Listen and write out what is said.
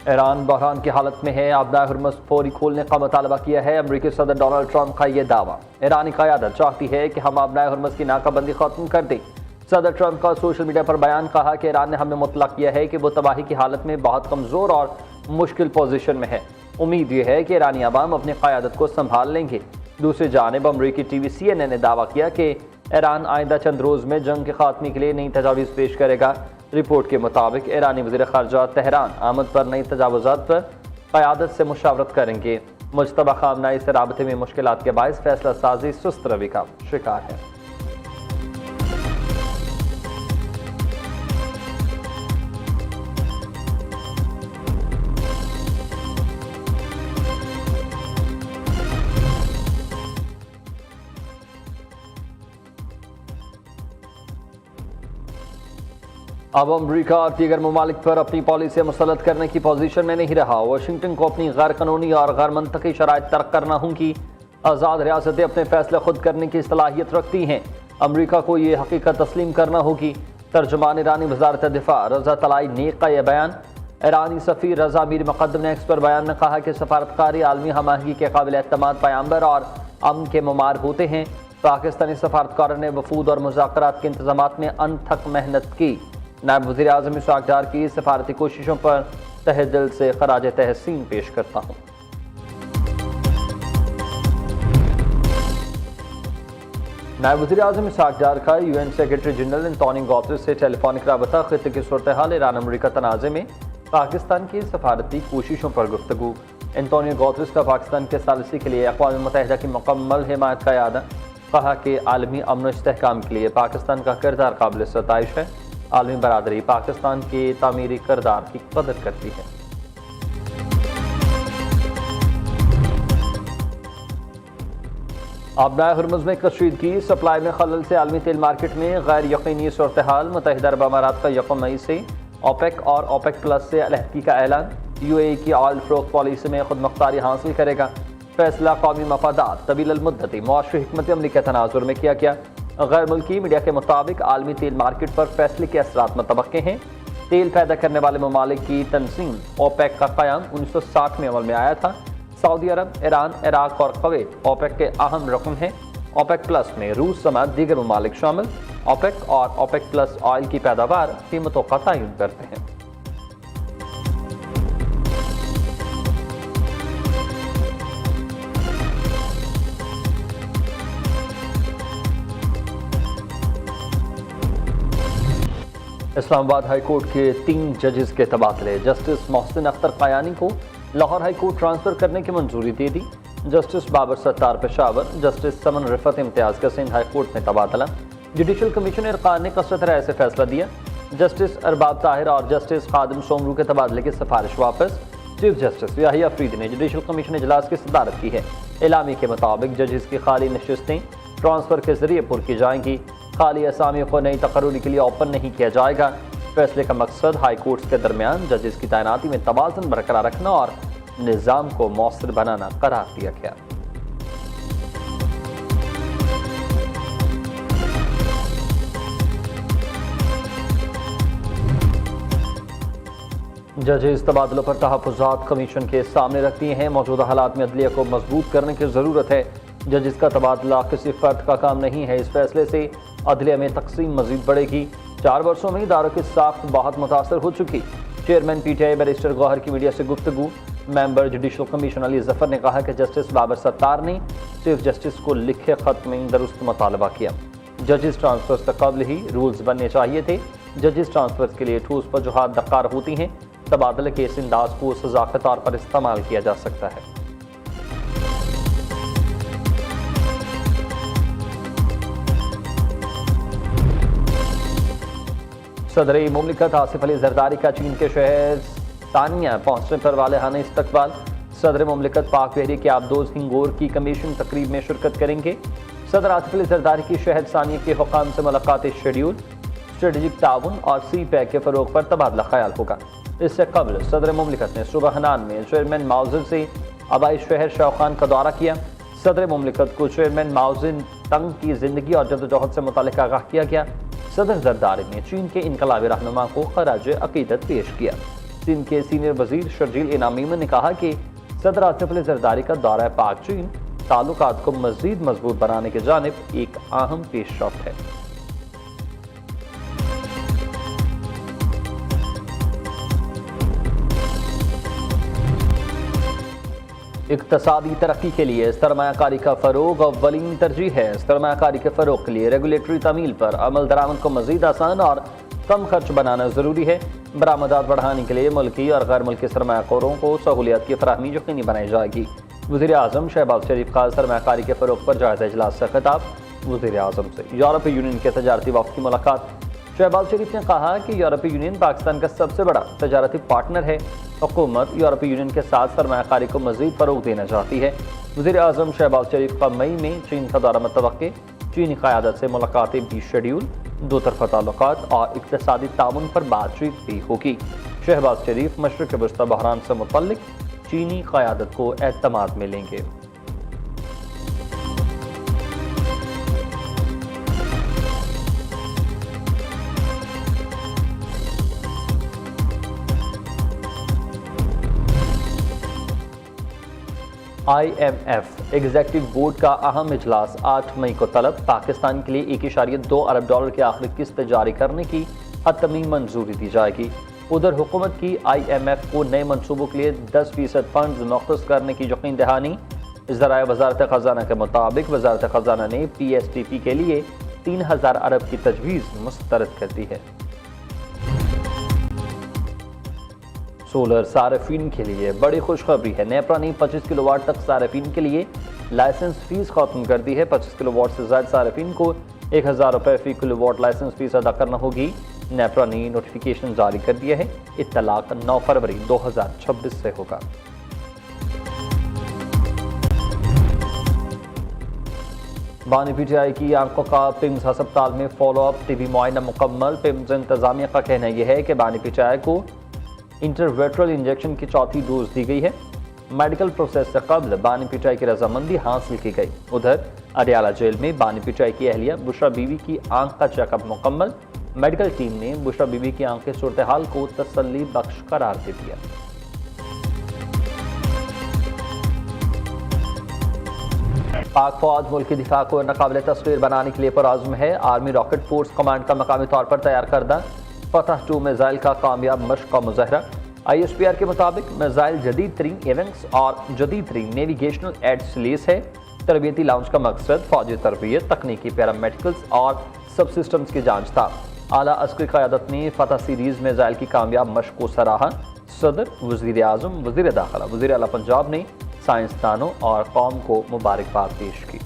ایران بحران کی حالت میں ہے، آبنائے ہرمز فوری کھولنے کا مطالبہ کیا ہے امریکی صدر ڈونلڈ ٹرمپ کا یہ دعویٰ۔ ایرانی قیادت چاہتی ہے کہ ہم آبنائے ہرمز کی ناکہ بندی ختم کر دیں۔ صدر ٹرمپ کا سوشل میڈیا پر بیان کہا کہ ایران نے ہمیں مطلع کیا ہے کہ وہ تباہی کی حالت میں بہت کمزور اور مشکل پوزیشن میں ہے۔ امید یہ ہے کہ ایرانی عوام اپنی قیادت کو سنبھال لیں گے۔ دوسری جانب امریکی ٹی وی CNN نے دعویٰ کیا کہ ایران آئندہ چند روز میں جنگ کے خاتمے کے لیے نئی تجاویز پیش کرے گا۔ رپورٹ کے مطابق ایرانی وزیر خارجہ تہران آمد پر نئی تجاوزات پر قیادت سے مشاورت کریں گے۔ مجتبی خامنہئی سے رابطے میں مشکلات کے باعث فیصلہ سازی سست روی کا شکار ہے۔ اب امریکہ اور دیگر ممالک پر اپنی پالیسی مسلط کرنے کی پوزیشن میں نہیں رہا۔ واشنگٹن کو اپنی غیر قانونی اور غیر منطقی شرائط ترک کرنا ہوں گی۔ آزاد ریاستیں اپنے فیصلے خود کرنے کی صلاحیت رکھتی ہیں، امریکہ کو یہ حقیقت تسلیم کرنا ہوگی۔ ترجمان ایرانی وزارت دفاع رضا طلعتی نیک کا یہ بیان۔ ایرانی سفیر رضا میر مقدم نے ایکس پر بیان میں کہا کہ سفارتکاری عالمی ہم آہنگی کے قابل اعتماد پیامبر اور امن کے معمار ہوتے ہیں۔ پاکستانی سفارتکاروں نے وفود اور مذاکرات کے انتظامات میں انتھک محنت کی۔ نائب وزیر اعظم اسحاق ڈار کی سفارتی کوششوں پر تہہ دل سے خراج تحسین پیش کرتا ہوں۔ نائب وزیر اعظم اسحاق ڈار کا UN secretary general Antonio Guterres سے ٹیلی فونک رابطہ، خطے کی صورتحال، ایران امریکہ تنازع میں پاکستان کی سفارتی کوششوں پر گفتگو۔ انتونیو گوتریس کا پاکستان کے ثالثی کے لیے اقوام متحدہ کی مکمل حمایت کا اعادہ، کہا کہ عالمی امن و استحکام کے لیے پاکستان کا کردار قابل ستائش ہے۔ عالمی برادری پاکستان کے تعمیری کردار کی قدر کرتی ہے۔ آبنائے ہرمز میں کشیدگی، سپلائی میں خلل سے عالمی تیل مارکیٹ میں غیر یقینی صورتحال۔ متحدہ عرب امارات کا 1 مئی سے اوپیک اور اوپیک پلس سے علیحدگی کا اعلان۔ UAE کی آئل فروخت پالیسی میں خود مختاری حاصل کرے گا۔ فیصلہ قومی مفادات، طویل المدتی معاشی حکمت عملی کے تناظر میں کیا گیا۔ غیر ملکی میڈیا کے مطابق عالمی تیل مارکیٹ پر فیصلے کے اثرات متوقع ہیں۔ تیل پیدا کرنے والے ممالک کی تنظیم اوپیک کا قیام 1960 میں عمل میں آیا تھا۔ سعودی عرب، ایران، عراق اور کویت اوپیک کے اہم رکن ہیں۔ اوپیک پلس میں روس سمیت دیگر ممالک شامل۔ اوپیک اور اوپیک پلس آئل کی پیداوار قیمتوں کا تعین کرتے ہیں۔ اسلام آباد ہائی کورٹ کے 3 ججز کے تبادلے۔ جسٹس محسن اختر قیانی کو لاہور ہائی کورٹ ٹرانسفر کرنے کی منظوری دے دی۔ جسٹس بابر ستار پشاور، جسٹس سمن رفعت امتیاز کا سندھ ہائی کورٹ میں تبادلہ۔ جوڈیشل کمیشن ارکان نے کثرت رائے سے فیصلہ دیا۔ جسٹس ارباب طاہر اور جسٹس خادم سومرو کے تبادلے کی سفارش واپس۔ چیف جسٹس یحییٰ افریدی نے جوڈیشل کمیشن اجلاس کی صدارت کی ہے۔ اعلامیے کے مطابق ججز کی خالی نشستیں ٹرانسفر کے ذریعے پر کی جائیں گی۔ خالی اسامی کو نئی تقرری کے لیے اوپن نہیں کیا جائے گا۔ فیصلے کا مقصد ہائی کورٹس کے درمیان ججز کی تعیناتی میں توازن برقرار رکھنا اور نظام کو مؤثر بنانا قرار دیا گیا۔ ججز تبادلوں پر تحفظات کمیشن کے سامنے رکھ دیے ہیں۔ موجودہ حالات میں عدلیہ کو مضبوط کرنے کی ضرورت ہے۔ ججز کا تبادلہ کسی فرد کا کام نہیں ہے۔ اس فیصلے سے عدلیہ میں تقسیم مزید بڑھے گی۔ 4 برسوں میں اداروں کی ساخت بہت متاثر ہو چکی۔ چیئرمین PTI بیرسٹر گوہر کی میڈیا سے گفتگو۔ ممبر جوڈیشل کمیشن علی ظفر نے کہا کہ جسٹس بابر ستار نے چیف جسٹس کو لکھے خط میں درست مطالبہ کیا۔ ججز ٹرانسفر سے قبل ہی رولز بننے چاہیے تھے۔ ججز ٹرانسفر کے لیے ٹھوس وجوہات درکار ہوتی ہیں۔ تبادلے کے اس انداز کو سزا کے طور پر استعمال کیا جا سکتا ہے۔ صدر مملکت آصف علی زرداری کا چین کے شہر ثانیہ پہنچنے پر والہانہ استقبال۔ صدر مملکت پاک بحری کے آبدوز ہنگور کی کمیشن تقریب میں شرکت کریں گے۔ صدر آصف علی زرداری کی شہر ثانیہ کے حکام سے ملاقات شیڈیول۔ اسٹریٹجک تعاون اور سی پیک کے فروغ پر تبادلہ خیال ہوگا۔ اس سے قبل صدر مملکت نے صبح ہنان میں چیئرمین ماؤزن سے آبائی شہر شاوخان کا دورہ کیا۔ صدر مملکت کو چیئرمین ماؤزن تنگ کی زندگی اور جدوجہد سے متعلق آگاہ کیا گیا۔ صدر زرداری نے چین کے انقلابی رہنما کو خراج عقیدت پیش کیا۔ سندھ کے سینئر وزیر شرجیل انعامی نے کہا کہ صدر آصف علی زرداری کا دورہ پاک چین تعلقات کو مزید مضبوط بنانے کی جانب ایک اہم پیش رفت ہے۔ اقتصادی ترقی کے لیے سرمایہ کاری کا فروغ اولین ترجیح ہے۔ سرمایہ کاری کے فروغ کے لیے ریگولیٹری تعمیل پر عمل درآمد کو مزید آسان اور کم خرچ بنانا ضروری ہے۔ برآمدات بڑھانے کے لیے ملکی اور غیر ملکی سرمایہ کاروں کو سہولیات کی فراہمی یقینی بنائی جائے گی۔ وزیر اعظم شہباز شریف کا سرمایہ کاری کے فروغ پر جائزہ اجلاس سے خطاب۔ وزیر اعظم سے یورپی یونین کے تجارتی وفد کی ملاقات۔ شہباز شریف نے کہا کہ یورپی یونین پاکستان کا سب سے بڑا تجارتی پارٹنر ہے۔ حکومت یورپی یونین کے ساتھ سرمایہ کاری کو مزید فروغ دینا چاہتی ہے۔ وزیر اعظم شہباز شریف کا مئی میں چین کا دورہ متوقع۔ چینی قیادت سے ملاقاتیں بھی شیڈیول۔ دو طرفہ تعلقات اور اقتصادی تعاون پر بات چیت بھی ہوگی۔ شہباز شریف مشرق وسطی بحران سے متعلق چینی قیادت کو اعتماد میں لیں گے۔ IMF ایگزیکٹو بورڈ کا اہم اجلاس 8 مئی کو طلب۔ پاکستان کے لیے $1.2 ارب کی آخری قسط جاری کرنے کی حتمی منظوری دی جائے گی۔ ادھر حکومت کی IMF کو نئے منصوبوں کے لیے 10% فنڈز مختص کرنے کی یقین دہانی۔ ذرائع وزارت خزانہ کے مطابق وزارت خزانہ نے PSTP کے لیے 3000 ارب کی تجویز مسترد کر دی ہے۔ سولر صارفین کے لیے بڑی خوشخبری ہے۔ نیپرا نے 25 کلو واٹ تک صارفین کے لیے لائسنس فیس ختم کر دی ہے۔ 25 کلو واٹ سے زائد صارفین کو 1000 روپے فی کلو واٹ لائسنس فیس ادا کرنا ہوگی۔ نیپرا نے نوٹیفیکیشن جاری کر دیا ہے۔ اطلاق 9 فروری 2026 سے ہوگا۔ بانی پی ٹی آئی کی آنکھوں کا پمز ہسپتال میں فالو اپ طبی معائنہ مکمل۔ پمز انتظامیہ کا کہنا یہ ہے کہ بانی پی ٹی آئی کو انٹرویٹرل انجیکشن کی چوتھی ڈوز دی گئی ہے۔ میڈیکل پروسیس سے قبل بانی پی ٹی آئی کی رضامندی حاصل کی گئی۔ ادھر اڈیالہ جیل میں بانی پی ٹی آئی کی اہلیہ بشرا بی وی کی آنکھ کا چیک اپ مکمل۔ میڈیکل ٹیم نے بشرا بی وی کی آنکھ کی صورتحال کو تسلی بخش قرار دے دیا۔ پاک فوج ملک کی دفاع کو ناقابل تصویر بنانے کے لیے پرعزم ہے۔ آرمی راکٹ فورس کمانڈ کا مقامی طور پر تیار کردہ فتح 2 میزائل کا کامیاب مشق کا مظاہرہ۔ ISPR کے مطابق میزائل جدید ترین ایونگز اور جدید ترین نیویگیشنل ایڈز سے لیس ہے۔ تربیتی لانچ کا مقصد فوجی تربیت، تکنیکی پیرامیڈیکلز اور سب سسٹمز کی جانچ تھا۔ اعلیٰ عسکری قیادت نے فتح سیریز میزائل کی کامیاب مشق کو سراہا۔ صدر، وزیر اعظم، وزیر داخلہ، وزیر اعلیٰ پنجاب نے سائنسدانوں اور قوم کو مبارکباد پیش کی۔